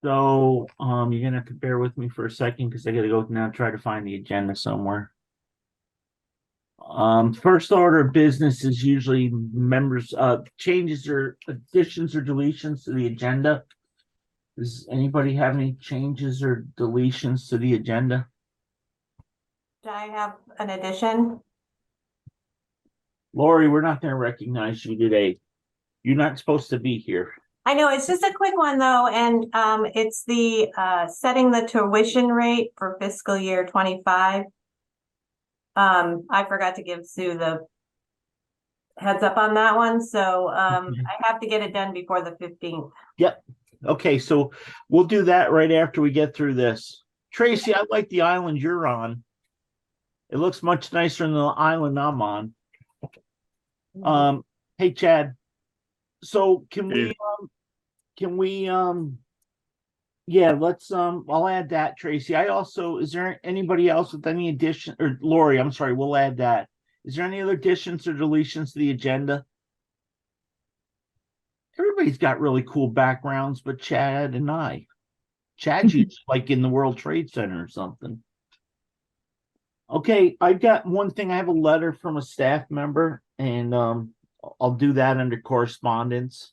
So, you're gonna have to bear with me for a second because I gotta go now try to find the agenda somewhere. First order of business is usually members, changes or additions or deletions to the agenda. Does anybody have any changes or deletions to the agenda? Do I have an addition? Lori, we're not gonna recognize you today. You're not supposed to be here. I know it's just a quick one though, and it's the setting the tuition rate for fiscal year 25. I forgot to give Sue the heads up on that one, so I have to get it done before the 15th. Yep. Okay, so we'll do that right after we get through this. Tracy, I like the island you're on. It looks much nicer than the island I'm on. Hey Chad. So can we yeah, let's I'll add that, Tracy. Is there anybody else with any addition, or Lori, I'm sorry, we'll add that. Is there any other additions or deletions to the agenda? Everybody's got really cool backgrounds, but Chad and I. Chad's usually like in the World Trade Center or something. Okay, I've got one thing. I have a letter from a staff member, and I'll do that under correspondence.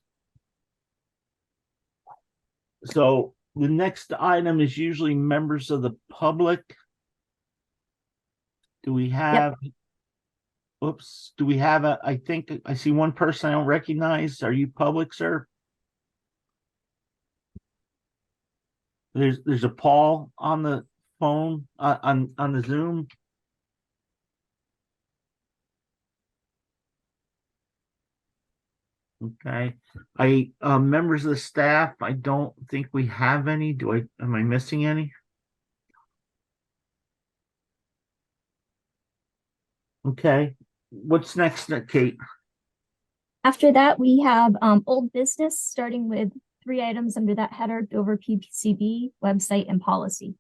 So the next item is usually members of the public. Do we have, Oops, do we have I think I see one person I don't recognize. Are you public, sir? There's a Paul on the phone, on the Zoom. Okay, members of the staff, I don't think we have any. Am I missing any? Okay, what's next, Kate? After that, we have old business, starting with 3 items under that header: Dover PCB, website, and policy.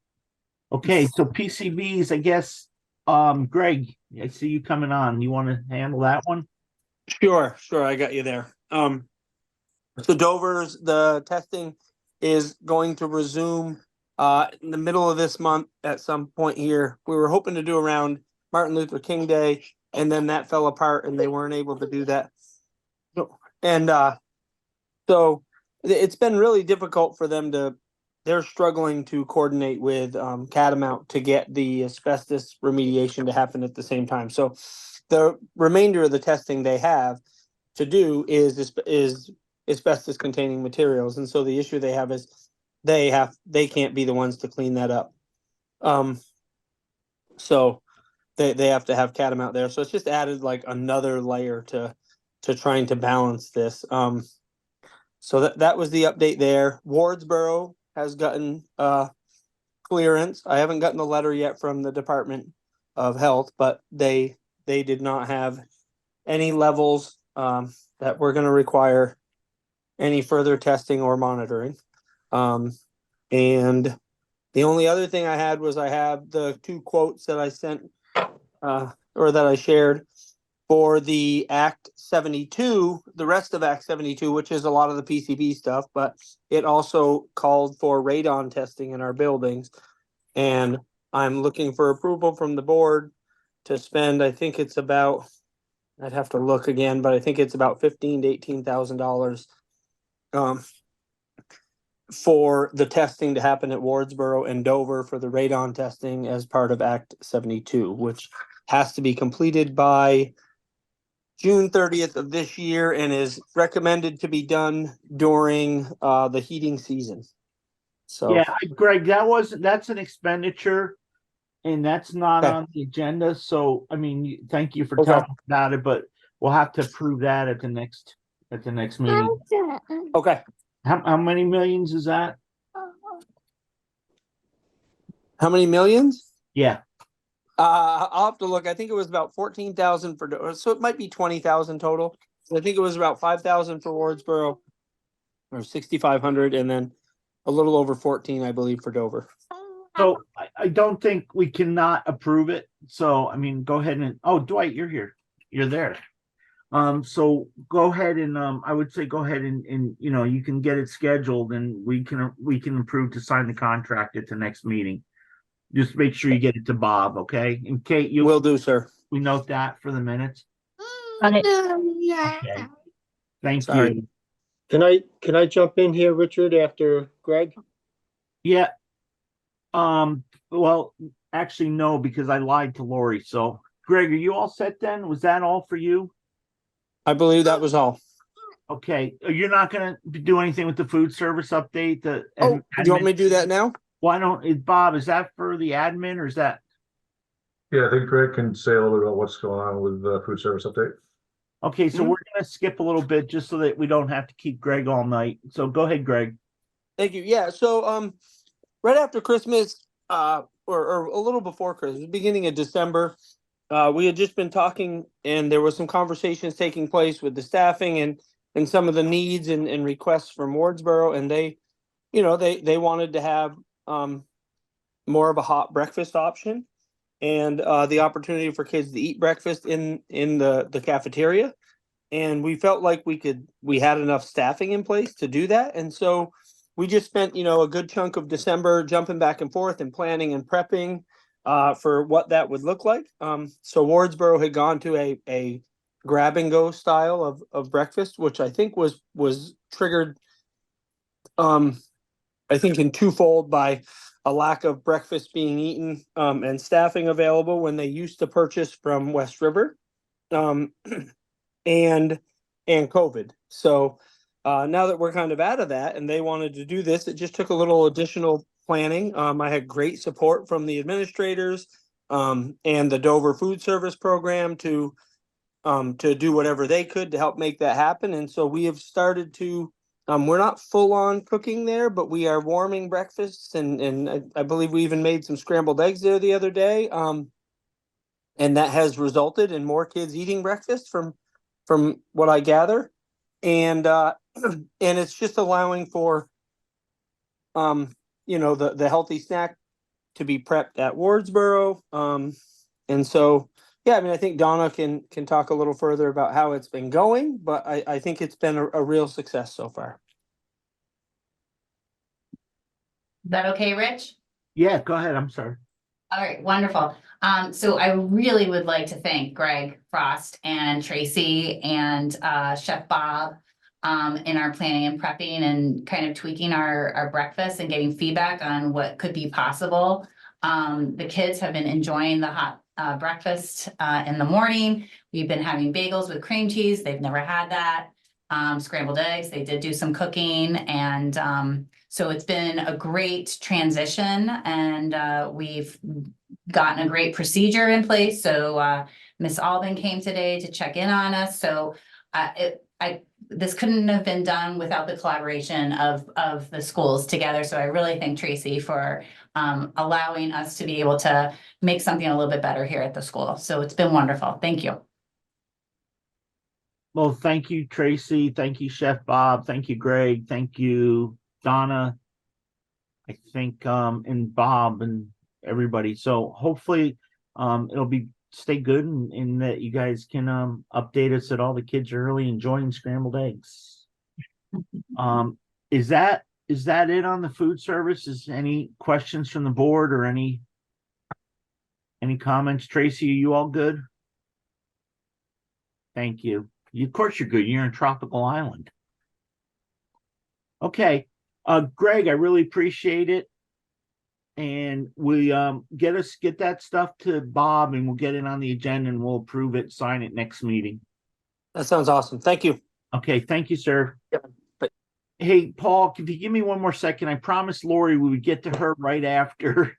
Okay, so PCBs, I guess, Greg, I see you coming on. You want to handle that one? Sure, I got you there. So the testing is going to resume in the middle of this month at some point here. We were hoping to do around Martin Luther King Day, and then that fell apart and they weren't able to do that. And so it's been really difficult for them they're struggling to coordinate with Catamount to get the asbestos remediation to happen at the same time. So the remainder of the testing they have to do is asbestos containing materials. And so the issue they have is they can't be the ones to clean that up. So they have to have Catamount there. So it's just added like another layer to trying to balance this. So that was the update there. Wardsboro has gotten clearance. I haven't gotten the letter yet from the Department of Health, but they did not have any levels that were going to require any further testing or monitoring. And the only other thing I had was I have the 2 quotes that I sent or that I shared for the Act 72, the rest of Act 72, which is a lot of the PCB stuff, but it also called for radon testing in our buildings. And I'm looking for approval from the board to spend, I think it's about, I'd have to look again, but I think it's about $15,000 to $18,000 for the testing to happen at Wardsboro and Dover for the radon testing as part of Act 72, which has to be completed by June 30th of this year and is recommended to be done during the heating season. So yeah, Greg, that's an expenditure and that's not on the agenda. So I mean, thank you for telling us about it, but we'll have to approve that at the next meeting. Okay. How many millions is that? How many millions? Yeah. I'll have to look. I think it was about 14,000 for, so it might be 20,000 total. I think it was about 5,000 for Wardsboro, or 6,500, and then a little over 14, I believe, for Dover. So I don't think we cannot approve it. So I mean, go ahead and Dwight, you're here. You're there. So go ahead and, I would say go ahead and, you can get it scheduled and we can approve to sign the contract at the next meeting. Just make sure you get it to Bob, okay? And Kate, Will do, sir. we note that for the minutes. Got it. Okay. Thank Sorry. you. Can I jump in here, Richard, after Greg? Yeah. Well, actually, no, because I lied to Lori. So, Greg, are you all set then? Was that all for you? I believe that was all. Okay. You're not gonna do anything with the food service update? The Oh, do you want me to do that now? Why don't, Bob, is that for the admin or is that? Yeah, I think Greg can say a little bit about what's going on with the food service update. Okay, so we're gonna skip a little bit just so that we don't have to keep Greg all night. So go ahead, Greg. Thank you. Yeah. So, right after Christmas, or a little before Christmas, beginning of December, we had just been talking, and there was some conversations taking place with the staffing and some of the needs and requests from Wardsboro, and they wanted to have more of a hot breakfast option, and the opportunity for kids to eat breakfast in the cafeteria. And we felt like we had enough staffing in place to do that. And so we just spent, a good chunk of December jumping back and forth and planning and prepping for what that would look like. So Wardsboro had gone to a grab and go style of breakfast, which I think was triggered, I think in twofold by a lack of breakfast being eaten and staffing available when they used to purchase from West River. And COVID. So now that we're kind of out of that and they wanted to do this, it just took a little additional planning. I had great support from the administrators and the Dover Food Service Program to do whatever they could to help make that happen. And so we have started to, we're not full on cooking there, but we are warming breakfasts and I believe we even made some scrambled eggs there the other day. And that has resulted in more kids eating breakfast from what I gather, and and it's just allowing for the healthy snack to be prepped at Wardsboro. And so yeah, I mean, I think Donna can talk a little further about how it's been going, but I think it's been a real success so far. Is that okay, Rich? Yeah, go ahead. I'm sorry. All right, wonderful. So I really would like to thank Greg Frost and Tracy and Chef Bob in our planning and prepping and kind of tweaking our breakfast and getting feedback on what could be possible. The kids have been enjoying the hot breakfast in the morning. We've been having bagels with cream cheese. They've never had that. Scrambled eggs. They did do some cooking, and so it's been a great transition, and we've gotten a great procedure in place. So Miss Alban came today to check in on us. So this couldn't have been done without the collaboration of the schools together. So I really thank Tracy for allowing us to be able to make something a little bit better here at the school. So it's been wonderful. Thank you. Well, thank you, Tracy. Thank you, Chef Bob. Thank you, Greg. Thank you, Donna. I think, and Bob and everybody. So hopefully, it'll stay good and that you guys can update us that all the kids are really enjoying scrambled eggs. Is that it on the food service? Is any questions from the board or any comments? Tracy, are you all good? Thank you. Of course you're good. You're in tropical island. Okay. Greg, I really appreciate it. And we get that stuff to Bob and we'll get it on the agenda and we'll approve it, sign it next meeting. That sounds awesome. Thank you. Okay, thank you, sir. Yep. Hey, Paul, if you give me one more second, I promised Lori we would get to her right after,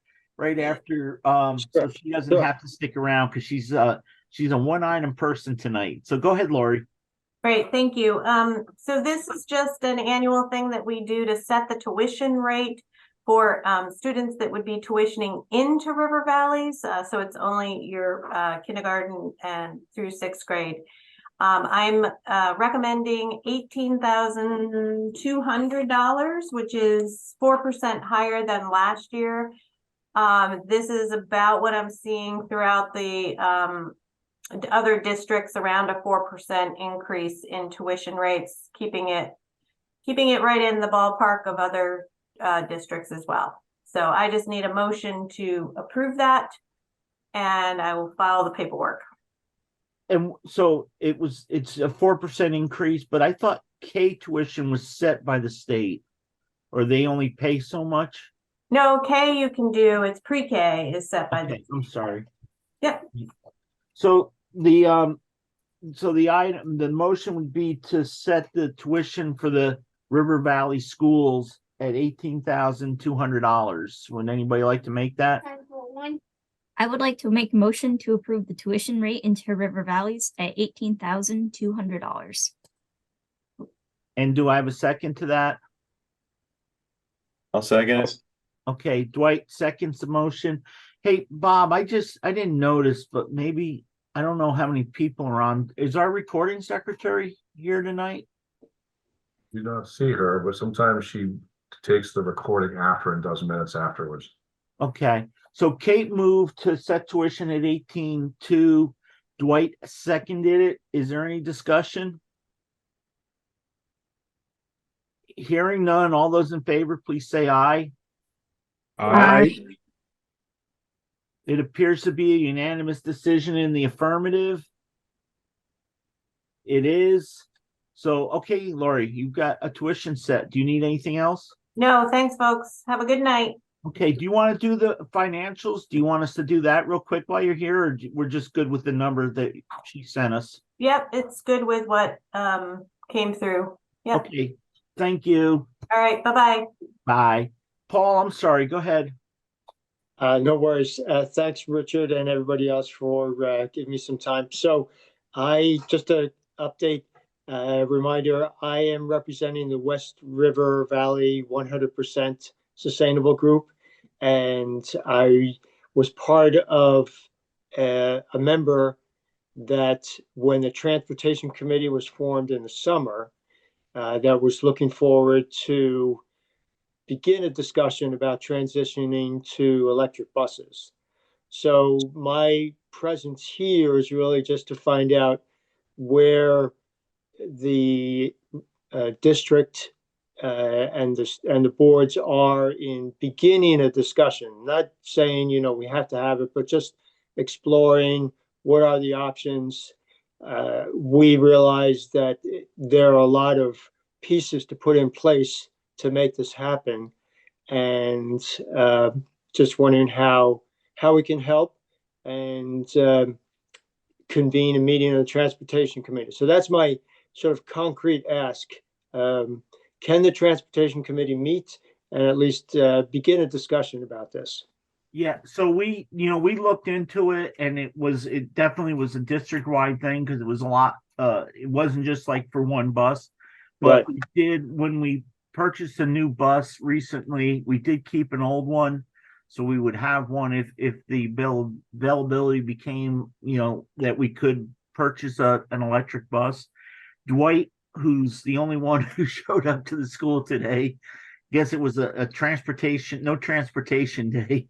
so she doesn't have to stick around because she's a one-item person tonight. So go ahead, Lori. Great, thank you. So this is just an annual thing that we do to set the tuition rate for students that would be tuitioning into River Valleys. So it's only your kindergarten and through 6th grade. I'm recommending $18,200, which is 4% higher than last year. This is about what I'm seeing throughout the other districts around a 4% increase in tuition rates, keeping it right in the ballpark of other districts as well. So I just need a motion to approve that, and I will file the paperwork. And so it's a 4% increase, but I thought K tuition was set by the state, or they only pay so much. No, K you can do, it's pre-K is set by the, Okay, I'm sorry. Yep. So the item, the motion would be to set the tuition for the River Valley schools at $18,200. Would anybody like to make that? I would like to make a motion to approve the tuition rate into River Valleys at $18,200. And do I have a second to that? I'll second it. Okay, Dwight seconds the motion. Hey, Bob, I didn't notice, but maybe, I don't know how many people are on. Is our recording secretary here tonight? You don't see her, but sometimes she takes the recording after and does minutes afterwards. Okay, so Kate moved to set tuition at 18.2. Dwight seconded it. Is there any discussion? Hearing none, all those in favor, please say aye. Aye. It appears to be a unanimous decision in the affirmative. It is. So, okay, Lori, you've got a tuition set. Do you need anything else? no, thanks, folks. Have a good night. Okay, do you want to do the financials? Do you want us to do that real quick while you're here, or we're just good with the number that she sent us? Yep, it's good with what came through. Yep. Okay, thank you. All right, bye-bye. Bye. Paul, I'm sorry, go ahead. No worries. Thanks, Richard, and everybody else for giving me some time. So just a update, reminder, I am representing the West River Valley 100% Sustainable Group, and I was part of a member that when the Transportation Committee was formed in the summer, that was looking forward to begin a discussion about transitioning to electric buses. So my presence here is really just to find out where the district and the boards are in beginning a discussion. Not saying, we have to have it, but just exploring what are the options. We realize that there are a lot of pieces to put in place to make this happen, and just wondering how we can help and convene a meeting of the Transportation Committee. So that's my sort of concrete ask. Can the Transportation Committee meet and at least begin a discussion about this? Yeah, so we looked into it, and it definitely was a district-wide thing because it was a lot. It wasn't just like for one bus, but Right. we did, when we purchased a new bus recently, we did keep an old one, so we would have one if the availability became, that we could purchase an electric bus. Dwight, who's the only one who showed up to the school today, guess it was a no transportation day,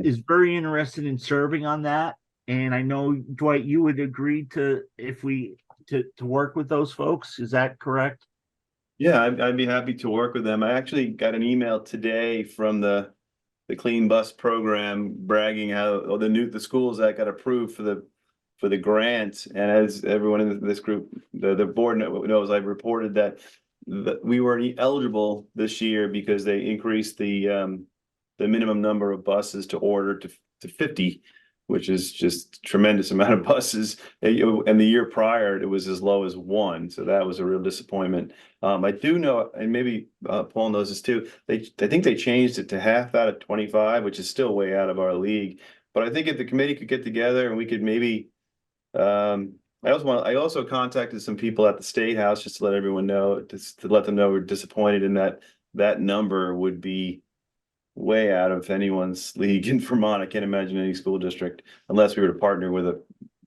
is very interested in serving on that. And I know, Dwight, you would agree to work with those folks. Is that correct? Yeah, I'd be happy to work with them. I actually got an email today from the Clean Bus Program bragging how the schools that got approved for the grant. And as everyone in this group, the board knows, I reported that we weren't eligible this year because they increased the minimum number of buses to order to 50, which is just tremendous amount of buses. And the year prior, it was as low as 1. So that was a real disappointment. I do know, and maybe Paul knows this too, I think they changed it to half out of 25, which is still way out of our league. But I think if the committee could get together and we could maybe, I also contacted some people at the State House just to let everyone know, to let them know we're disappointed in that number would be way out of anyone's league in Vermont. I can't imagine any school district, unless we were to partner with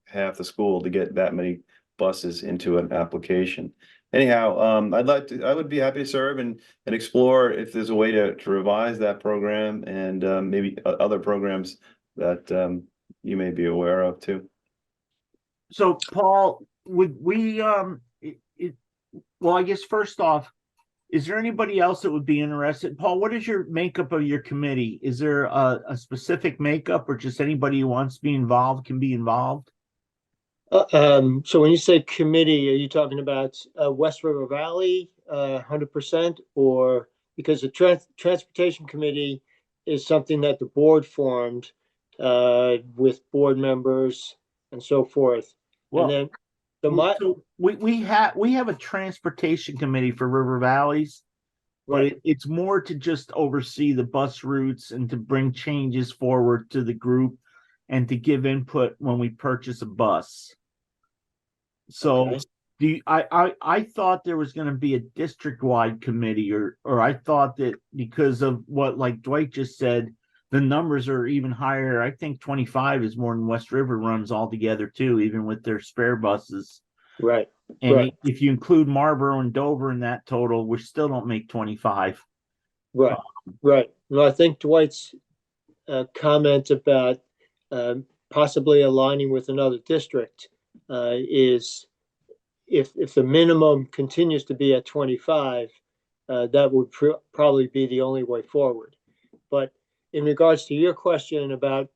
half the school, to get that many buses into an application. Anyhow, I would be happy to serve and explore if there's a way to revise that program and maybe other programs that you may be aware of too. So Paul, would we, well, I guess first off, is there anybody else that would be interested? Paul, what is your makeup of your committee? Is there a specific makeup or just anybody who wants to be involved can be involved? So when you say committee, are you talking about West River Valley, 100%, or because the transportation committee is something that the board formed with board members and so forth, and Well, then the so we have a transportation committee for River Valleys, but right, it's more to just oversee the bus routes and to bring changes forward to the group and to give input when we purchase a bus. So okay. I thought there was going to be a district-wide committee, or I thought that because of what like Dwight just said, the numbers are even higher. I think 25 is more than West River runs altogether too, even with their spare buses. Right, And right, if you include Marlboro and Dover in that total, we still don't make 25. right, right. No, I think Dwight's comment about possibly aligning with another district is if the minimum continues to be at 25, that would probably be the only way forward. But in regards to your question about,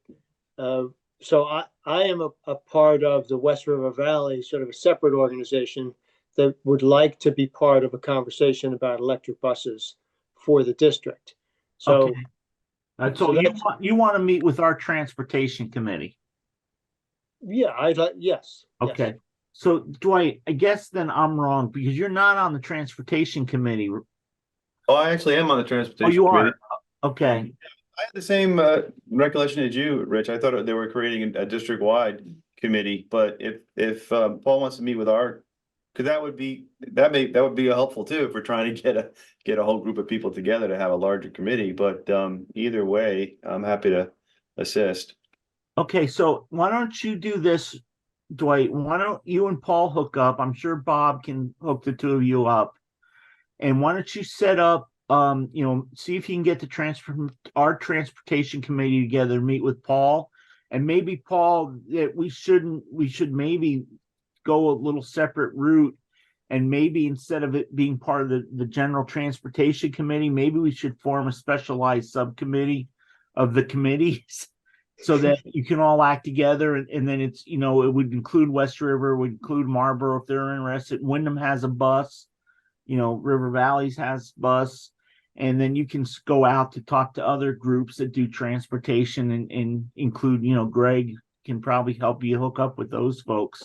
so I am a part of the West River Valley, sort of a separate organization that would like to be part of a conversation about electric buses for the district. So, Okay. So so that's, you want to meet with our transportation committee. yeah, I'd like, yes, yes. Okay. So Dwight, I guess then I'm wrong because you're not on the transportation committee. Oh, I actually am on the Oh, transportation you committee. are? Okay. I had the same recollection as you, Rich. I thought they were creating a district-wide committee, but if Paul wants to meet with our, because that would be helpful too if we're trying to get a whole group of people together to have a larger committee. But either way, I'm happy to assist. Okay, so why don't you do this, Dwight? Why don't you and Paul hook up? I'm sure Bob can hook the two of you up. And why don't you set up, see if you can get our transportation committee together, meet with Paul. And maybe Paul, that we should maybe go a little separate route. And maybe instead of it being part of the general transportation committee, maybe we should form a specialized subcommittee of the committees so that you can all act together. And then it's, it would include West River, would include Marlboro if they're interested. Wyndham has a bus, River Valleys has bus. And then you can go out to talk to other groups that do transportation and include, Greg can probably help you hook up with those folks.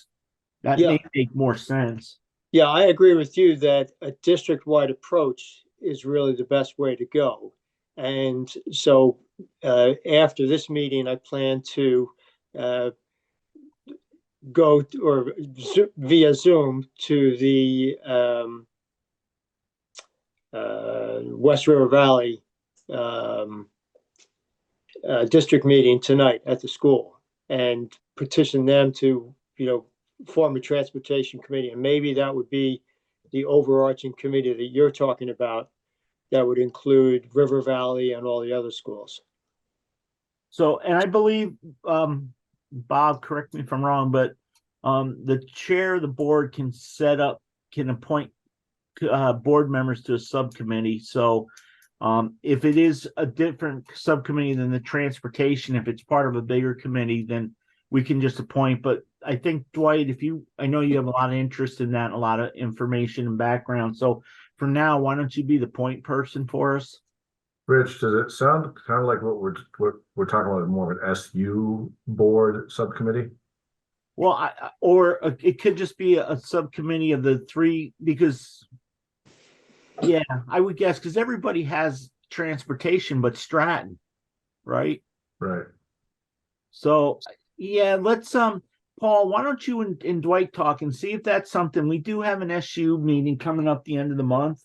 That Yeah. may make more sense. Yeah, I agree with you that a district-wide approach is really the best way to go. And so after this meeting, I plan to go or via Zoom to the West River Valley district meeting tonight at the school and petition them to, form a transportation committee. And maybe that would be the overarching committee that you're talking about that would include River Valley and all the other schools. So, and I believe, Bob, correct me if I'm wrong, but the chair of the board can appoint board members to a subcommittee. So if it is a different subcommittee than the transportation, if it's part of a bigger committee, then we can just appoint. But I think, Dwight, I know you have a lot of interest in that and a lot of information and background. So for now, why don't you be the point person for us? Rich, does it sound kind of like what we're talking about, more of an SU board subcommittee? Well, it could just be a subcommittee of the three, because yeah, I would guess because everybody has transportation but Stratton, right? Right. So yeah, let's Paul, why don't you and Dwight talk and see if that's something. We do have an SU meeting coming up the end of the month.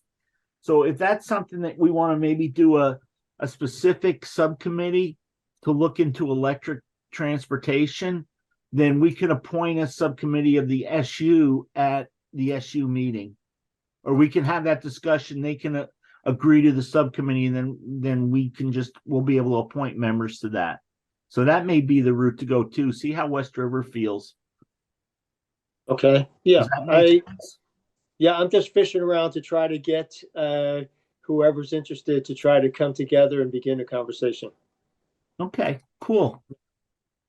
So if that's something that we want to maybe do a specific subcommittee to look into electric transportation, then we can appoint a subcommittee of the SU at the SU meeting. Or we can have that discussion. They can agree to the subcommittee, and then we'll be able to appoint members to that. So that may be the route to go too. See how West River feels. Okay, yeah, Does that make sense? yeah, I'm just fishing around to try to get whoever's interested to try to come together and begin a conversation. Okay, cool.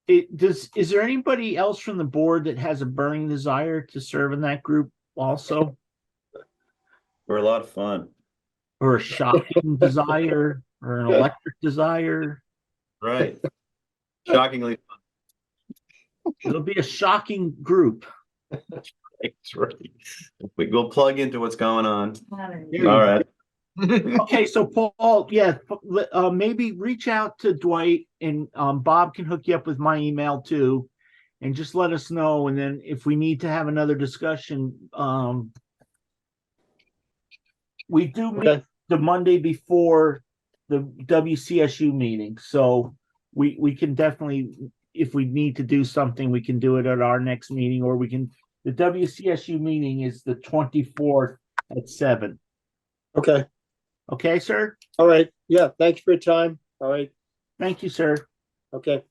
Is there anybody else from the board that has a burning desire to serve in that group also? We're a lot of fun. Or a shocking desire or an electric desire? Right. Shockingly, It'll be a shocking group. it's right. We'll plug into what's going on. There you All go. right. Okay, so Paul, yeah, maybe reach out to Dwight and Bob can hook you up with my email too, and just let us know. And then if we need to have another discussion, we do meet Okay. the Monday before the WCSU meeting, so we can definitely, if we need to do something, we can do it at our next meeting, or we can. The WCSU meeting is the 24th at 7. Okay, Okay, sir. all right, yeah, thanks for your time. All right, Thank you, sir. okay.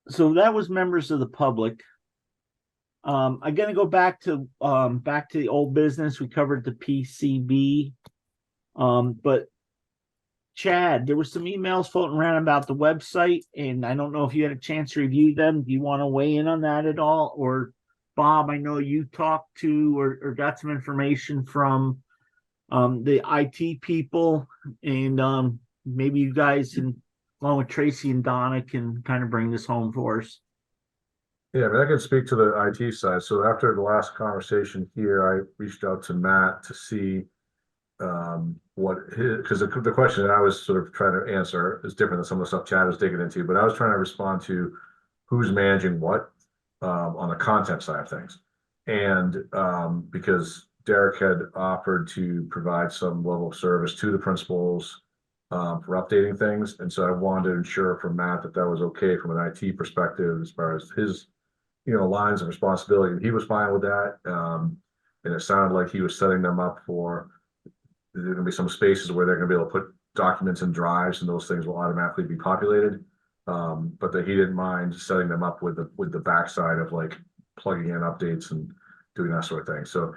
So that was members of the public. I'm gonna go back to the old business. We covered the PCB. But Chad, there were some emails floating around about the website, and I don't know if you had a chance to review them. Do you want to weigh in on that at all? Or Bob, I know you talked to or got some information from the IT people, and maybe you guys can, along with Tracy and Donna, can kind of bring this home for us. Yeah, I mean, I can speak to the IT side. So after the last conversation here, I reached out to Matt to see what his, because the question that I was sort of trying to answer is different than some of the stuff Chad was digging into, but I was trying to respond to who's managing what on the content side of things. And because Derek had offered to provide some level of service to the principals for updating things. And so I wanted to ensure from Matt that that was okay from an IT perspective as far as his, lines of responsibility. He was fine with that. And it sounded like he was setting them up for, there's going to be some spaces where they're going to be able to put documents in drives and those things will automatically be populated. But that he didn't mind setting them up with the backside of like plugging in updates and doing that sort of thing. So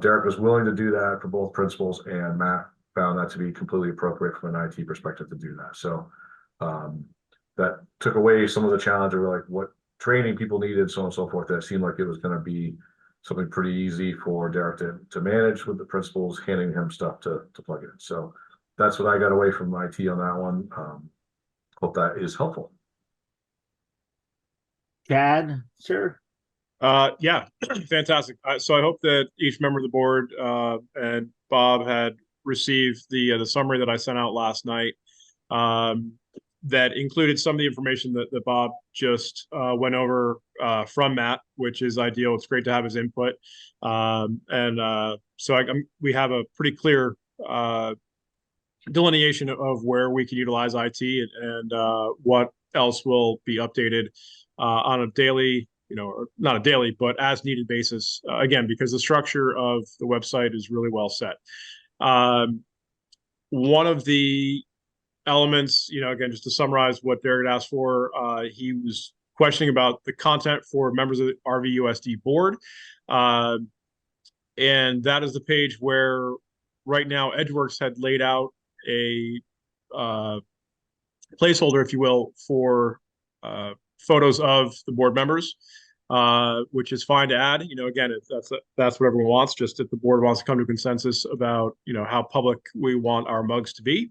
Derek was willing to do that for both principals, and Matt found that to be completely appropriate from an IT perspective to do that. So that took away some of the challenge of like what training people needed, so on and so forth. That seemed like it was going to be something pretty easy for Derek to manage with the principals, handing him stuff to plug in. So that's what I got away from IT on that one. Hope that is helpful. Chad, sir. Yeah, fantastic. So I hope that each member of the board and Bob had received the summary that I sent out last night. That included some of the information that Bob just went over from Matt, which is ideal. It's great to have his input. So we have a pretty clear delineation of where we can utilize IT and what else will be updated on a daily, or not a daily, but as needed basis. Again, because the structure of the website is really well set. One of the elements, again, just to summarize what Derek had asked for, he was questioning about the content for members of the RVUSD board. And that is the page where right now Edgeworks had laid out a placeholder, if you will, for photos of the board members, which is fine to add. Again, that's what everyone wants. Just if the board wants to come to a consensus about how public we want our mugs to be.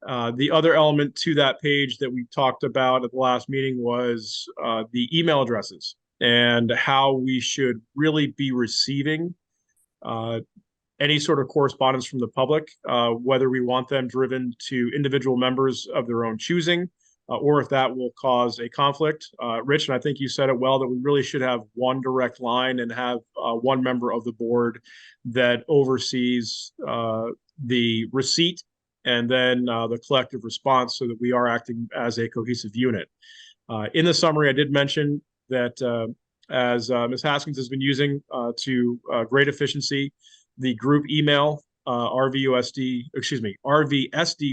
The other element to that page that we talked about at the last meeting was the email addresses and how we should really be receiving any sort of correspondence from the public, whether we want them driven to individual members of their own choosing, or if that will cause a conflict. Rich, and I think you said it well, that we really should have one direct line and have one member of the board that oversees the receipt and then the collective response, so that we are acting as a cohesive unit. In the summary, I did mention that as Ms. Haskins has been using to great efficiency, the group email, RVUSD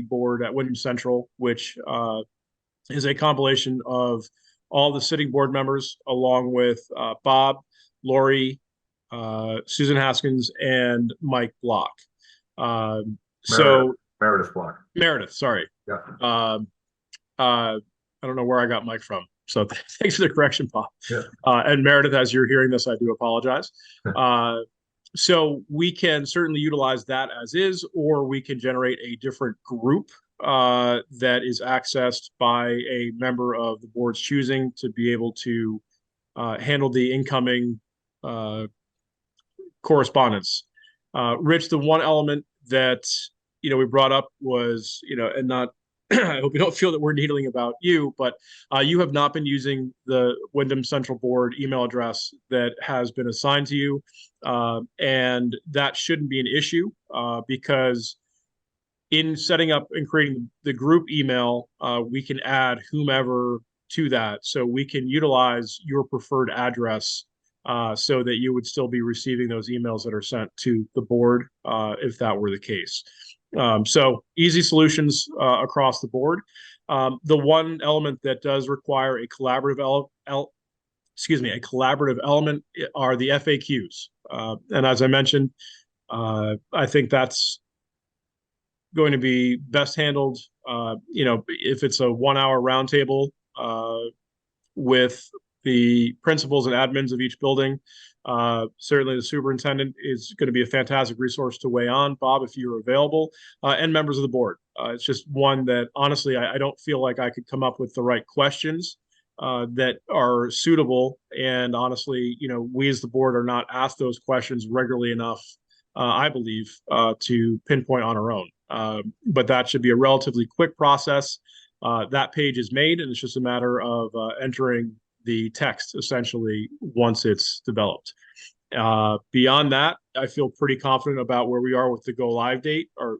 board at Wyndham Central, which is a compilation of all the sitting board members, along with Bob, Lori, Susan Haskins, and Mike Block. So Meredith Block. Meredith, sorry. Yeah. I don't know where I got Mike from. So thanks for the correction, Bob. Yeah. And Meredith, as you're hearing this, I do apologize. So we can certainly utilize that as is, or we can generate a different group that is accessed by a member of the board's choosing to be able to handle the incoming correspondence. Rich, the one element that we brought up was, and not, I hope you don't feel that we're needling about you, but you have not been using the Wyndham Central Board email address that has been assigned to you, and that shouldn't be an issue because in setting up and creating the group email, we can add whomever to that, so we can utilize your preferred address so that you would still be receiving those emails that are sent to the board if that were the case. So easy solutions across the board. The one element that does require a collaborative element are the FAQs. And as I mentioned, I think that's going to be best handled, if it's a 1 hour roundtable with the principals and admins of each building. Certainly the superintendent is going to be a fantastic resource to weigh on, Bob, if you're available, and members of the board. It's just one that honestly, I don't feel like I could come up with the right questions that are suitable. And honestly, we as the board are not asked those questions regularly enough, I believe, to pinpoint on our own. But that should be a relatively quick process. That page is made, and it's just a matter of entering the text essentially once it's developed. Beyond that, I feel pretty confident about where we are with the go live date or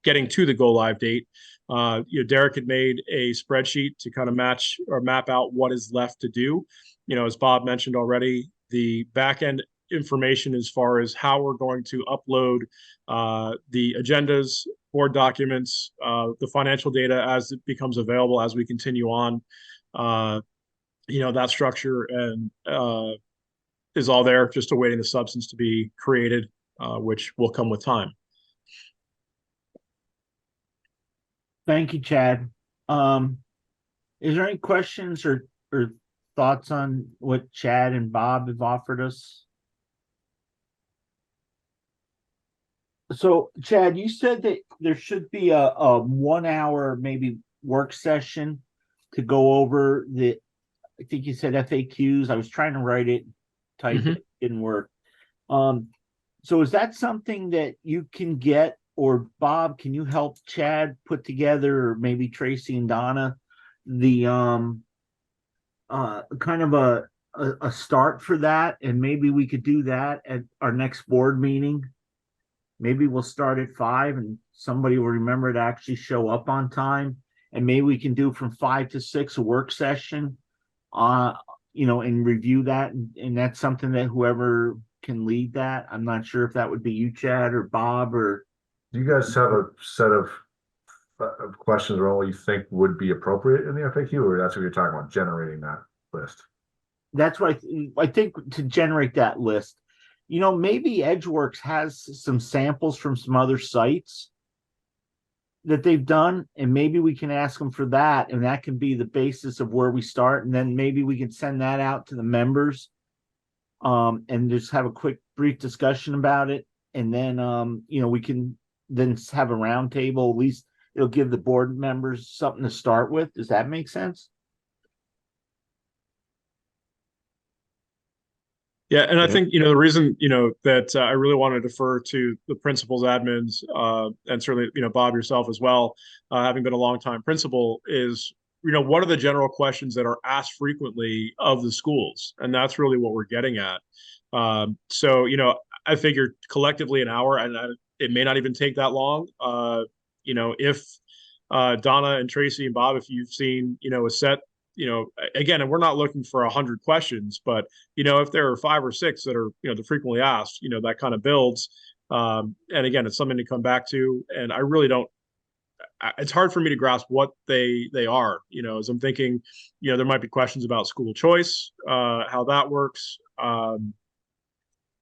getting to the go live date. Derek had made a spreadsheet to kind of match or map out what is left to do. As Bob mentioned already, the back end information as far as how we're going to upload the agendas, board documents, the financial data as it becomes available as we continue on. That structure and is all there, just awaiting the substance to be created, which will come with time. Thank you, Chad. Is there any questions or thoughts on what Chad and Bob have offered us? So, Chad, you said that there should be a 1 hour maybe work session to go over I think you said FAQs. I was trying to write it, type it, didn't work. So is that something that you can get, or Bob, can you help Chad put together, or maybe Tracy and Donna, the kind of a start for that, and maybe we could do that at our next board meeting. Maybe we'll start at 5 and somebody will remember to actually show up on time, and maybe we can do from 5 to 6 a work session, and review that, and that's something that whoever can lead that. I'm not sure if that would be you, Chad, or Bob, or Do you guys have a set of questions or all you think would be appropriate in the FAQ, or that's what you're talking about, generating that list? that's what I think to generate that list. Maybe Edgeworks has some samples from some other sites that they've done, and maybe we can ask them for that, and that can be the basis of where we start, and then maybe we can send that out to the members, and just have a quick brief discussion about it, and then we can then have a round table. At least it'll give the board members something to start with. Does that make sense? Yeah, and I think the reason that I really want to defer to the principals, admins, and certainly Bob, yourself as well, having been a longtime principal, is what are the general questions that are asked frequently of the schools, and that's really what we're getting at. So I figured collectively an hour, and it may not even take that long. If Donna and Tracy and Bob, if you've seen a set. Again, and we're not looking for 100 questions, but if there are 5 or 6 that are the frequently asked, that kind of builds. And again, it's something to come back to. And I really don't. it's hard for me to grasp what they are, as I'm thinking, there might be questions about school choice, how that works, our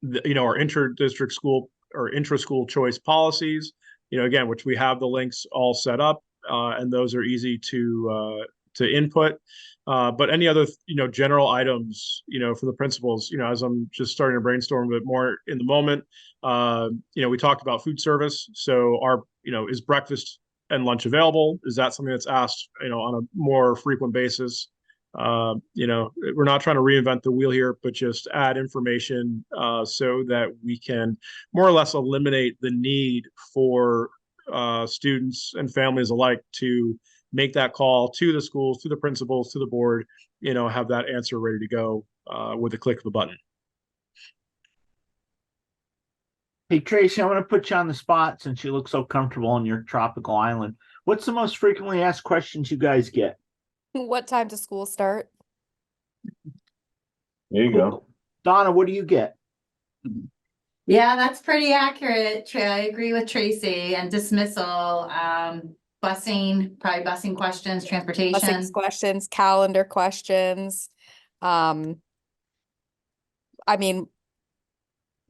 inter-district school or intra-school choice policies, again, which we have the links all set up, and those are easy to input. But any other, general items, from the principals, as I'm just starting to brainstorm a bit more in the moment, we talked about food service. So is breakfast and lunch available? Is that something that's asked, on a more frequent basis? We're not trying to reinvent the wheel here, but just add information so that we can more or less eliminate the need for students and families alike to make that call to the schools, to the principals, to the board, have that answer ready to go with a click of a button. Hey, Tracy, I'm going to put you on the spot since you look so comfortable on your tropical island. What's the most frequently asked questions you guys get? What time does school start? There you go. Donna, what do you get? Yeah, that's pretty accurate. I agree with Tracy. And dismissal, busing, probably busing questions, transportation. Busing questions, calendar questions. I mean,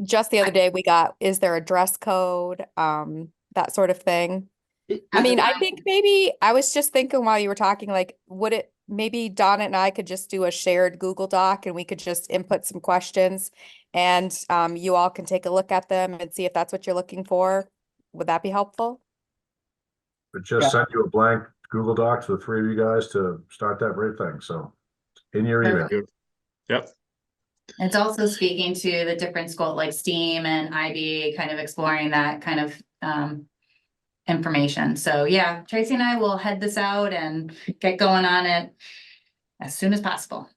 just the other day we got, is there a dress code? That sort of thing. I mean, I think maybe I was just thinking while you were talking, like, maybe Donna and I could just do a shared Google Doc and we could just input some questions and you all can take a look at them and see if that's what you're looking for. Would that be helpful? But just sent you a blank Google Docs for the three of you guys to start that very thing. So in your email. Yep. It's also speaking to the different school like STEAM and IB, kind of exploring that kind of information. So yeah, Tracy and I will head this out and get going on it as soon as possible.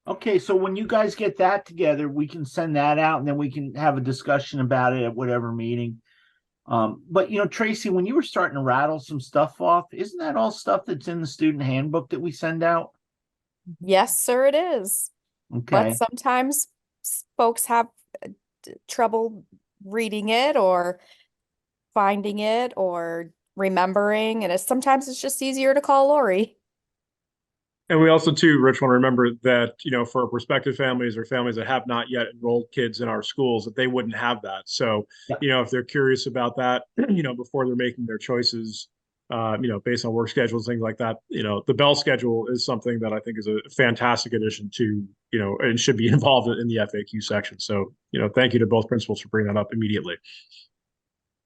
Okay, so when you guys get that together, we can send that out and then we can have a discussion about it at whatever meeting. But Tracy, when you were starting to rattle some stuff off, isn't that all stuff that's in the student handbook that we send out? Yes, sir, it is. Okay. But sometimes folks have trouble reading it or finding it or remembering, and sometimes it's just easier to call Lori. And we also too, Rich, want to remember that, for prospective families or families that have not yet enrolled kids in our schools, that they wouldn't have that. So, if they're curious about that, before they're making their choices, based on work schedules, things like that, the Bell schedule is something that I think is a fantastic addition to, and should be involved in the FAQ section. So, thank you to both principals for bringing that up immediately.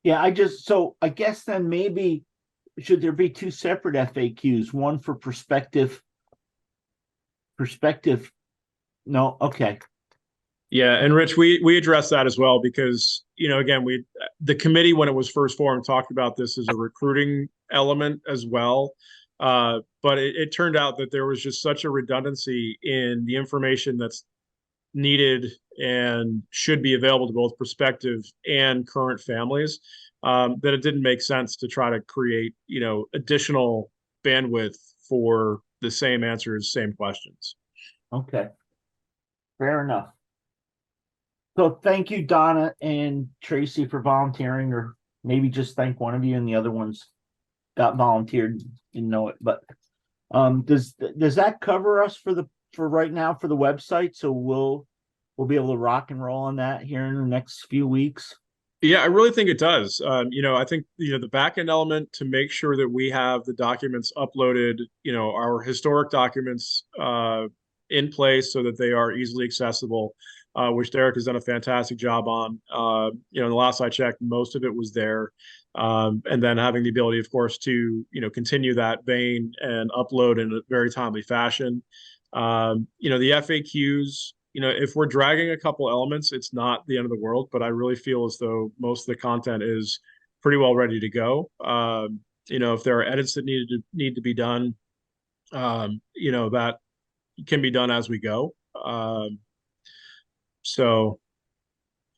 Yeah, I guess then maybe should there be two separate FAQs, one for prospective? No, okay. Yeah, and Rich, we addressed that as well because, again, the committee, when it was first formed, talked about this as a recruiting element as well. But it turned out that there was just such a redundancy in the information that's needed and should be available to both prospective and current families, that it didn't make sense to try to create, additional bandwidth for the same answers, same questions. Okay. Fair enough. So thank you, Donna and Tracy, for volunteering, or maybe just thank one of you and the other ones got volunteered, didn't know it. But does that cover us for right now for the website? So we'll be able to rock and roll on that here in the next few weeks. Yeah, I really think it does. I think, the back end element to make sure that we have the documents uploaded, our historic documents in place so that they are easily accessible, which Derek has done a fantastic job on. The last I checked, most of it was there. And then having the ability, of course, to, continue that vein and upload in a very timely fashion. The FAQs, if we're dragging a couple elements, it's not the end of the world, but I really feel as though most of the content is pretty well ready to go. If there are edits that need to be done, that can be done as we go. So,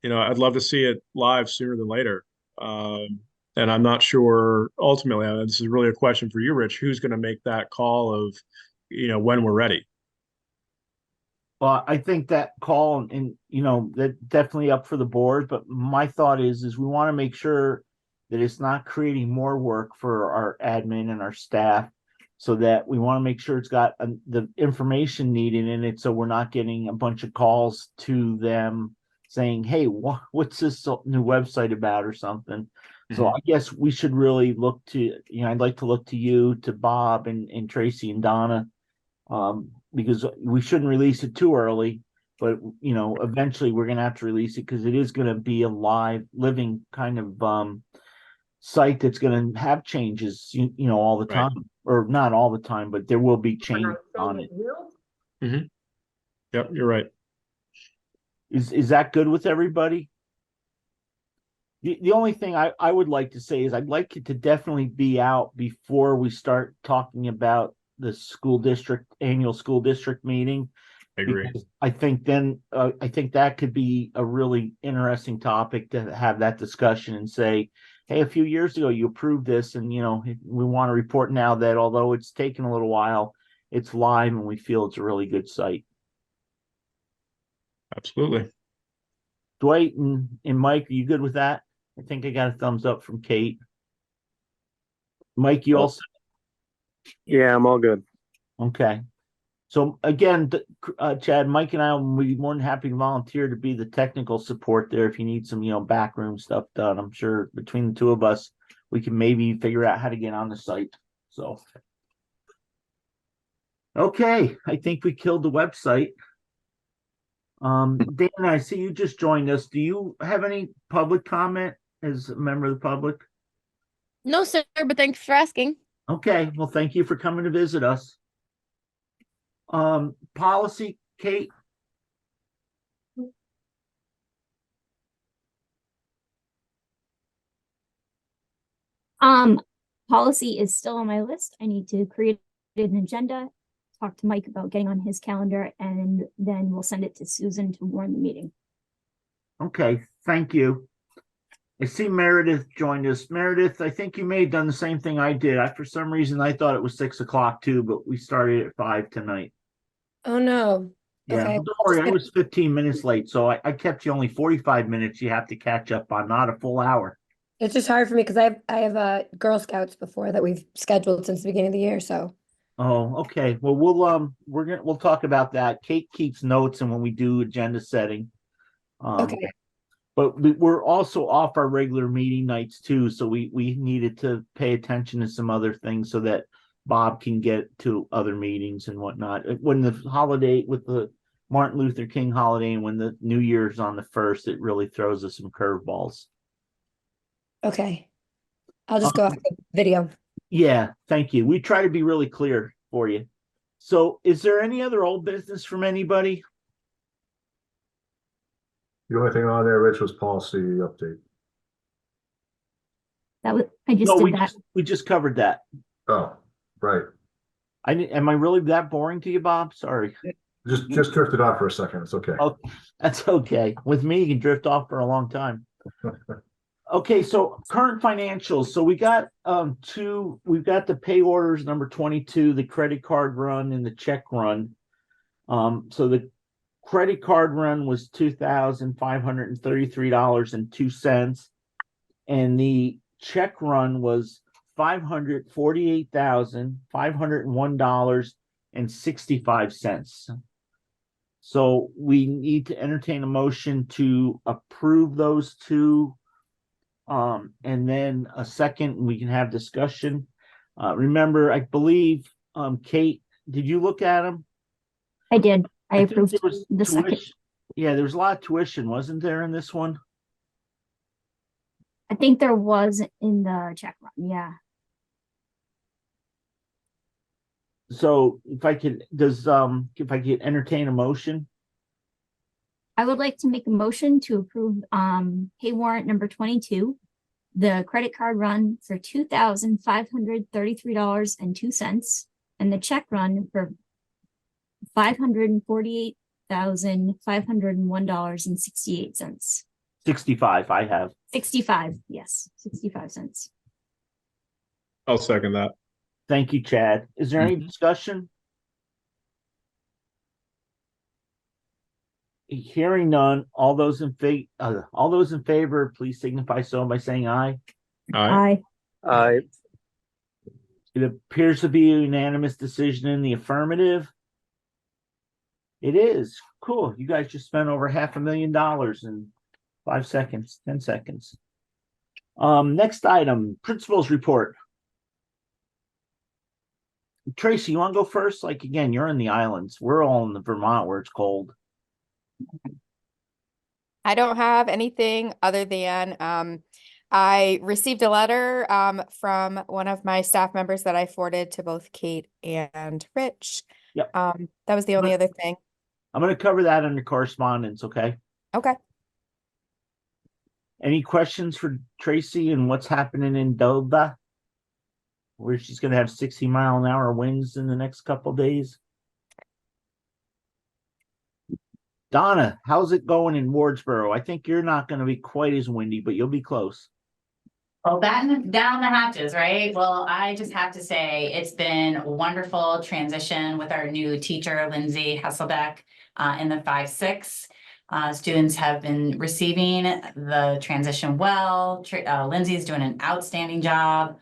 I'd love to see it live sooner than later. And I'm not sure ultimately, this is really a question for you, Rich, who's going to make that call of, when we're ready. Well, I think that call and that definitely up for the board. But my thought is we want to make sure that it's not creating more work for our admin and our staff, so that we want to make sure it's got the information needed in it, so we're not getting a bunch of calls to them saying, hey, what's this new website about or something. So I guess we should really look to, I'd like to look to you, to Bob and Tracy and Donna, because we shouldn't release it too early, but eventually we're gonna have to release it because it is gonna be a living kind of site that's gonna have changes, all the Right. time, or not all the time, but there will be change on it. Yep, you're right. Is that good with everybody? The only thing I would like to say is I'd like it to definitely be out before we start talking about the annual school district meeting. I agree. Because I think that could be a really interesting topic to have that discussion and say, hey, a few years ago you approved this, and we want to report now that although it's taken a little while, it's live and we feel it's a really good site. Absolutely. Dwight and Mike, are you good with that? I think I got a thumbs up from Kate. Mike, you also? Yeah, I'm all good. Okay. So again, Chad, Mike and I will be more than happy to volunteer to be the technical support there if you need some, backroom stuff done. I'm sure between the two of us, we can maybe figure out how to get on the site. So, okay, I think we killed the website. Dan, I see you just joined us. Do you have any public comment as a member of the public? No, sir, but thanks for asking. Okay, well, thank you for coming to visit us. Policy, Kate? Policy is still on my list. I need to create an agenda, talk to Mike about getting on his calendar, and then we'll send it to Susan to warn the meeting. Okay, thank you. I see Meredith joined us. Meredith, I think you may have done the same thing I did. For some reason, I thought it was 6 o'clock too, but we started at 5 tonight. Oh, no. Yeah, Okay. don't worry, I was 15 minutes late, so I kept you only 45 minutes. You have to catch up on, not a full hour. It's just hard for me because I have Girl Scouts before that we've scheduled since the beginning of the year. So Oh, okay. Well, we'll talk about that. Kate keeps notes, and when we do agenda setting. okay. But we're also off our regular meeting nights too, so we needed to pay attention to some other things so that Bob can get to other meetings and whatnot. When the holiday with the Martin Luther King holiday and when the New Year's on the 1st, it really throws us some curveballs. Okay. I'll just go off the video. Yeah, thank you. We try to be really clear for you. So is there any other old business from anybody? The only thing on there, Rich, was policy update. I just did that. We just covered that. Oh, right. Am I really that boring to you, Bob? Sorry. Just drifted off for a second. It's okay. Oh, that's okay. With me, you can drift off for a long time. Okay, so current financials. So we got we've got the pay orders number 22, the credit card run and the check run. So the credit card run was $2,533.02, and the check run was $548,501.65. So we need to entertain a motion to approve those two, and then a second we can have discussion. Remember, I believe, Kate, did you look at them? I did. I approved there was the second. Yeah, there was a lot of tuition, wasn't there, in this one? I think there was in the check run. Yeah. So if I could entertain a motion. I would like to make a motion to approve pay warrant number 22, the credit card run for $2,533.02, and the check run for $548,501.68. 65, I have. 65, yes, 65 cents. I'll second that. Thank you, Chad. Is there any discussion? Hearing none, all those in favor, please signify so by saying aye. Aye. Aye. It appears to be a unanimous decision in the affirmative. It is. Cool. You guys just spent over $500,000 in 5 seconds, 10 seconds. Next item, principal's report. Tracy, you want to go first? Like, again, you're in the islands. We're all in the Vermont where it's cold. I don't have anything other than I received a letter from one of my staff members that I forwarded to both Kate and Rich. Yep. That was the only other thing. I'm going to cover that under correspondence, okay? Okay. Any questions for Tracy and what's happening in Doba? Where she's going to have 60-mile-an-hour winds in the next couple days? Donna, how's it going in Wardsboro? I think you're not going to be quite as windy, but you'll be close. Well, batten down the hatches, right? Well, I just have to say it's been a wonderful transition with our new teacher, Lindsay Hasselbeck, in the 5-6. Students have been receiving the transition well. Lindsay is doing an outstanding job.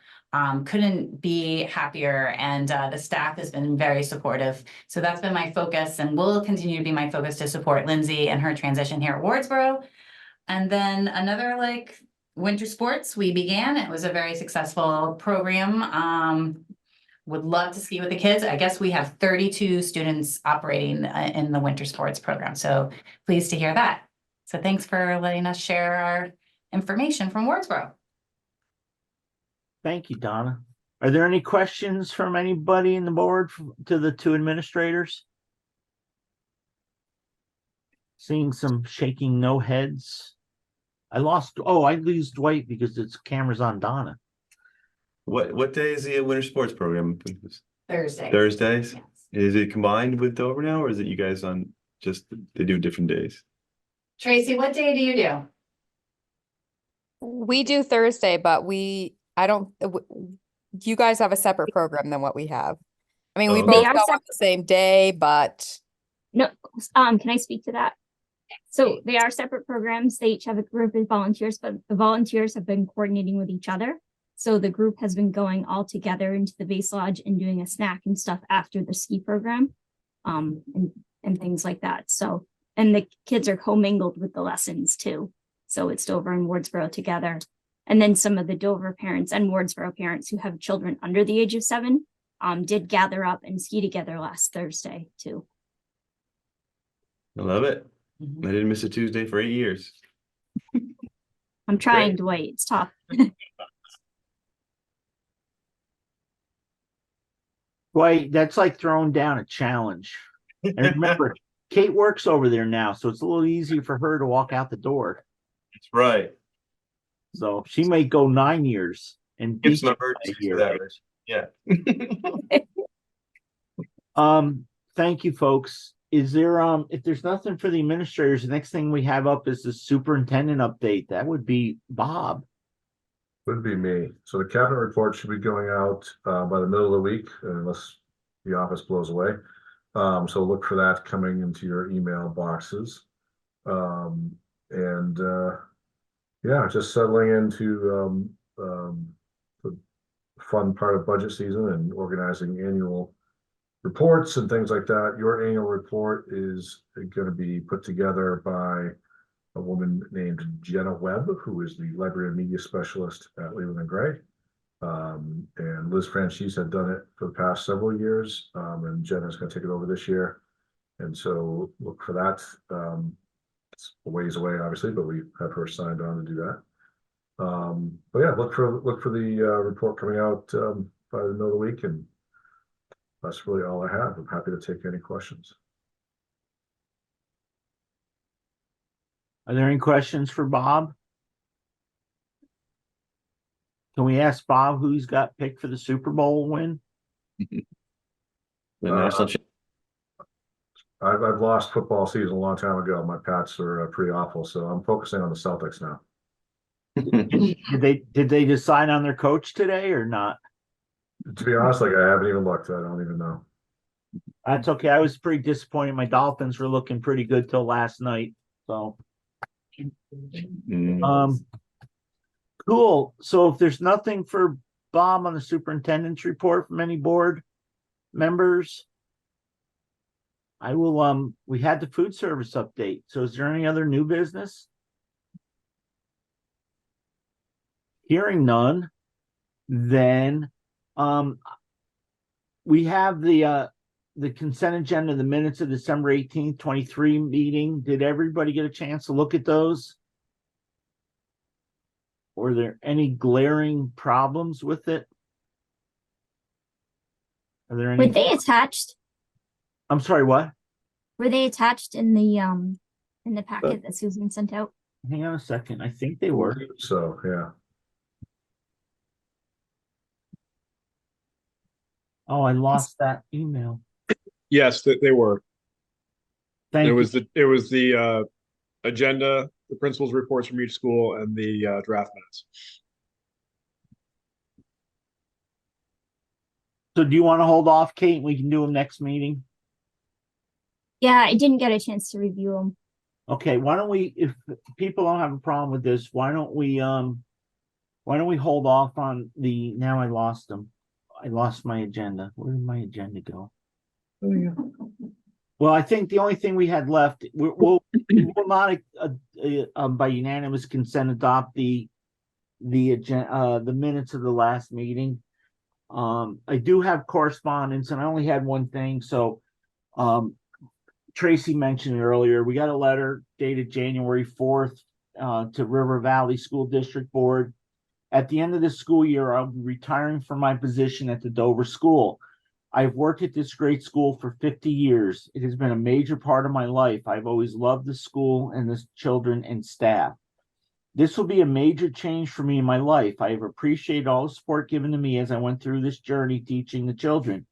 Couldn't be happier, and the staff has been very supportive. So that's been my focus, and will continue to be my focus to support Lindsay and her transition here at Wardsboro. And then another winter sports we began. It was a very successful program. Would love to ski with the kids. I guess we have 32 students operating in the winter sports program. So pleased to hear that. So thanks for letting us share our information from Wardsboro. Thank you, Donna. Are there any questions from anybody in the board to the two administrators? Seeing some shaking no heads. I lose Dwight because it's cameras on Donna. What day is the winter sports program? Thursday. Thursdays? Yes. Is it combined with Dover now, or is it you guys on they do different days? Tracy, what day do you do? We do Thursday, but you guys have a separate program than what we have. I mean, we Oh. both They go are on the same day, but No, can I speak to that? So they are separate programs. They each have a group of volunteers, but the volunteers have been coordinating with each other. So the group has been going all together into the base lodge and doing a snack and stuff after the ski program, and things like that. So, and the kids are commingled with the lessons too. So it's Dover and Wardsboro together. And then some of the Dover parents and Wardsboro parents who have children under the age of 7 did gather up and ski together last Thursday too. I love it. I didn't miss a Tuesday for 8 years. I'm trying, Great. Dwight. It's tough. Dwight, that's like throwing down a challenge. And remember, Kate works over there now, so it's a little easier for her to walk out the door. That's right. So she may go 9 years and Give beat some you emergencies by a year. for that, Rich. Yeah. Thank you, folks. Is there if there's nothing for the administrators, the next thing we have up is the superintendent update. That would be Bob. Would be me. So the cabinet report should be going out by the middle of the week, unless the office blows away. So look for that coming into your email boxes. Yeah, just settling into the fun part of budget season and organizing annual reports and things like that. Your annual report is going to be put together by a woman named Jenna Webb, who is the library and media specialist at Leland and Gray. And Liz Franchise had done it for the past several years, and Jenna's going to take it over this year. And so look for that. It's a ways away, obviously, but we have her signed on to do that. But yeah, look for the report coming out by the middle of the week, and that's really all I have. I'm happy to take any questions. Are there any questions for Bob? Can we ask Bob who he's got picked for the Super Bowl win? The national I've lost football season a long time ago. My Pats are pretty awful, so I'm focusing on the Celtics now. Did they decide on their coach today or not? To be honest, I haven't even looked. I don't even know. That's okay. I was pretty disappointed. My Dolphins were looking pretty good till last night. So Cool. So if there's nothing for Bob on the superintendent's report from any board members, I will, we had the food service update. So is there any other new business? Hearing none, then, we have the consent agenda, the minutes of December 18th, 23 meeting. Did everybody get a chance to look at those? Were there any glaring problems with it? Are there any? Were they attached? I'm sorry, what? Were they attached in the packet that Susan sent out? Hang on a second. I think they were. So, yeah. Oh, I lost that email. Yes, they were. Thank It you. was the agenda, the principal's reports from each school, and the draft minutes. So do you want to hold off, Kate? We can do them next meeting. Yeah, I didn't get a chance to review them. Okay, why don't we, if people don't have a problem with this, why don't we hold off on the, now I lost them. I lost my agenda. Where did my agenda go? Well, I think the only thing we had left, we will not, by unanimous consent, adopt the agenda, the minutes of the last meeting. I do have correspondence, and I only had one thing. So, Tracy mentioned it earlier. We got a letter dated January 4th to River Valley School District Board. At the end of this school year, I'll be retiring from my position at the Dover School. I've worked at this great school for 50 years. It has been a major part of my life. I've always loved the school and the children and staff. This will be a major change for me in my life. I have appreciated all the support given to me as I went through this journey teaching the children.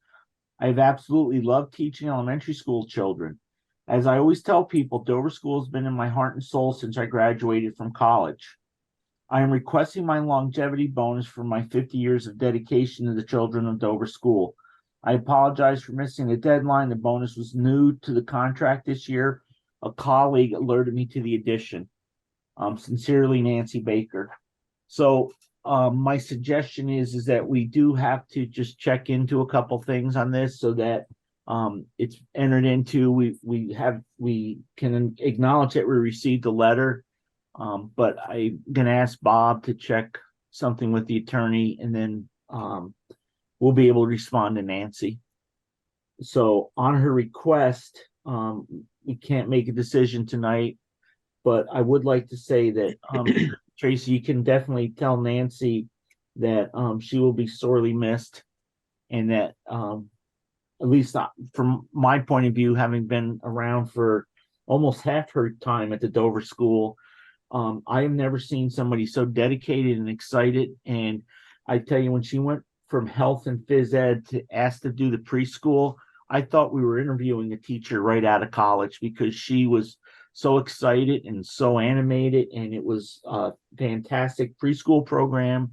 I have absolutely loved teaching elementary school children. As I always tell people, Dover School has been in my heart and soul since I graduated from college. I am requesting my longevity bonus for my 50 years of dedication to the children of Dover School. I apologize for missing the deadline. The bonus was new to the contract this year. A colleague alerted me to the addition. Sincerely, Nancy Baker. So my suggestion is that we do have to just check into a couple things on this so that it's entered into. We can acknowledge that we received the letter. But I'm gonna ask Bob to check something with the attorney, and then we'll be able to respond to Nancy. So on her request, we can't make a decision tonight, but I would like to say that Tracy, you can definitely tell Nancy that she will be sorely missed, and that at least from my point of view, having been around for almost half her time at the Dover School, I have never seen somebody so dedicated and excited. And I tell you, when she went from health and phys ed to asked to do the preschool, I thought we were interviewing a teacher right out of college, because she was so excited and so animated. And it was a fantastic preschool program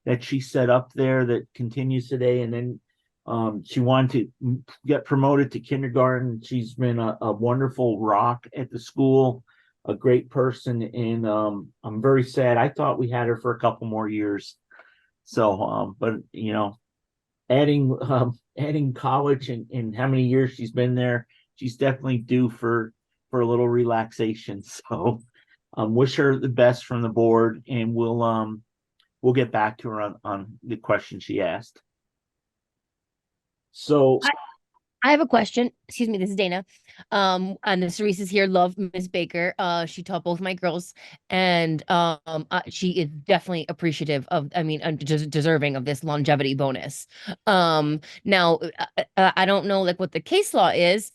that she set up there that continues today. And then she wanted to get promoted to kindergarten. She's been a wonderful rock at the school, a great person, and I'm very sad. I thought we had her for a couple more years. So, but you know, adding college and how many years she's been there, she's definitely due for a little relaxation. So, wish her the best from the board, and we'll get back to her on the question she asked. So. I have a question. Excuse me, this is Dana. And the Cerise is here. Love Miss Baker. She taught both my girls, and she is definitely appreciative of, I mean, deserving of this longevity bonus. Now, I don't know like what the case law is,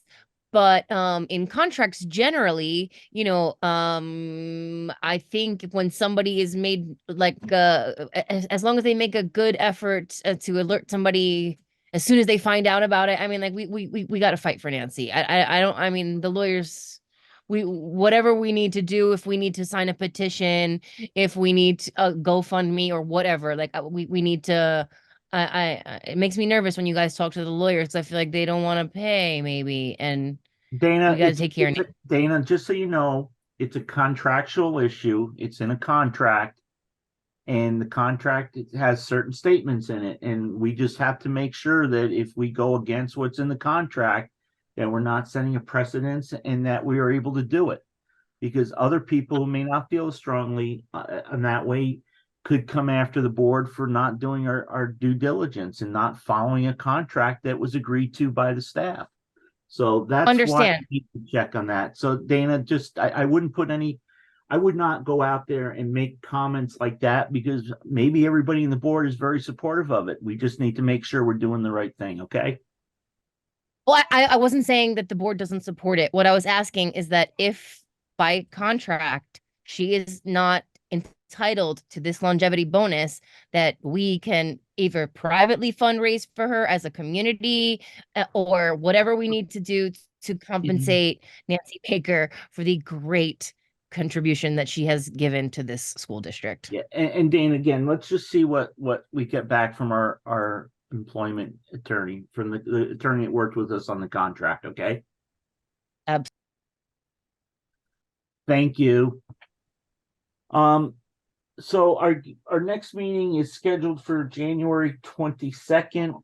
but in contracts generally, you know, I think when somebody is made like as long as they make a good effort to alert somebody as soon as they find out about it. I mean, like we got to fight for Nancy. I mean, the lawyers, whatever we need to do, if we need to sign a petition, if we need to, GoFundMe or whatever, like we need to. It makes me nervous when you guys talk to the lawyers. I feel like they don't want to pay, maybe, and Dana, we got to take care of it. Dana, just so you know, it's a contractual issue. It's in a contract. And the contract has certain statements in it, and we just have to make sure that if we go against what's in the contract, that we're not setting a precedence and that we are able to do it. Because other people who may not feel strongly in that way could come after the board for not doing our due diligence and not following a contract that was agreed to by the staff. So that's why Understand. we need to check on that. So Dana, just I wouldn't put any, I would not go out there and make comments like that, because maybe everybody in the board is very supportive of it. We just need to make sure we're doing the right thing, okay? Well, I wasn't saying that the board doesn't support it. What I was asking is that if by contract she is not entitled to this longevity bonus, that we can either privately fundraise for her as a community or whatever we need to do to compensate Nancy Baker for the great contribution that she has given to this school district. Yeah, and Dana, again, let's just see what we get back from our employment attorney, from the attorney that worked with us on the contract, okay? Absolutely. Thank you. So our next meeting is scheduled for January 22nd.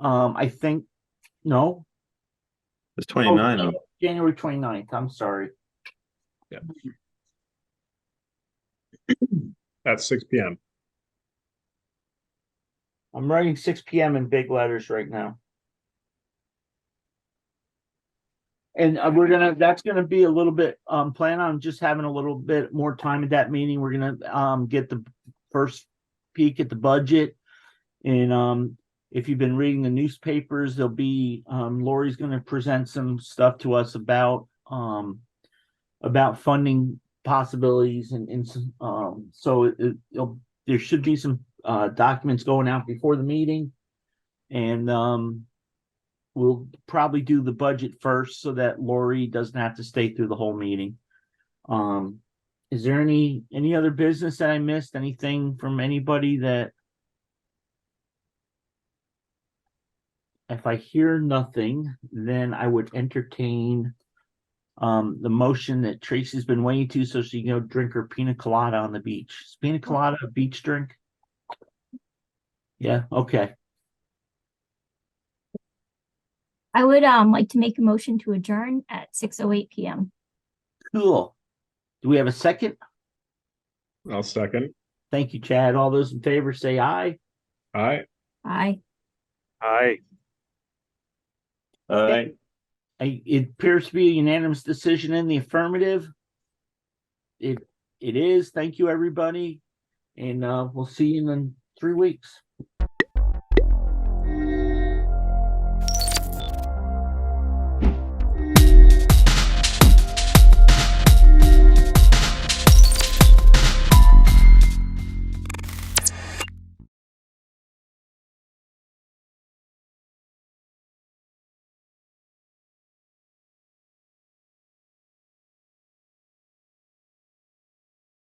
I think, no, It's 29. oh, January 29th, I'm sorry. Yeah. At 6 p.m. I'm writing 6 p.m. in big letters right now. And that's gonna be a little bit, plan on just having a little bit more time at that meeting. We're gonna, get the first peek at the budget. And, if you've been reading the newspapers, there'll be, Lori's gonna present some stuff to us about funding possibilities and some, so there should be some, documents going out before the meeting. And, we'll probably do the budget first so that Lori doesn't have to stay through the whole meeting. Is there any other business that I missed? Anything from anybody that? If I hear nothing, then I would entertain the motion that Tracy's been waiting to, so she can go drink her pina colada on the beach. Is pina colada a beach drink? Yeah, okay. I would like to make a motion to adjourn at 6:08 p.m. Cool. Do we have a second? I'll second. Thank you, Chad. All those in favor say aye. Aye. Aye. Aye. All right. It appears to be a unanimous decision in the affirmative. It is. Thank you, everybody. And we'll see you in 3 weeks.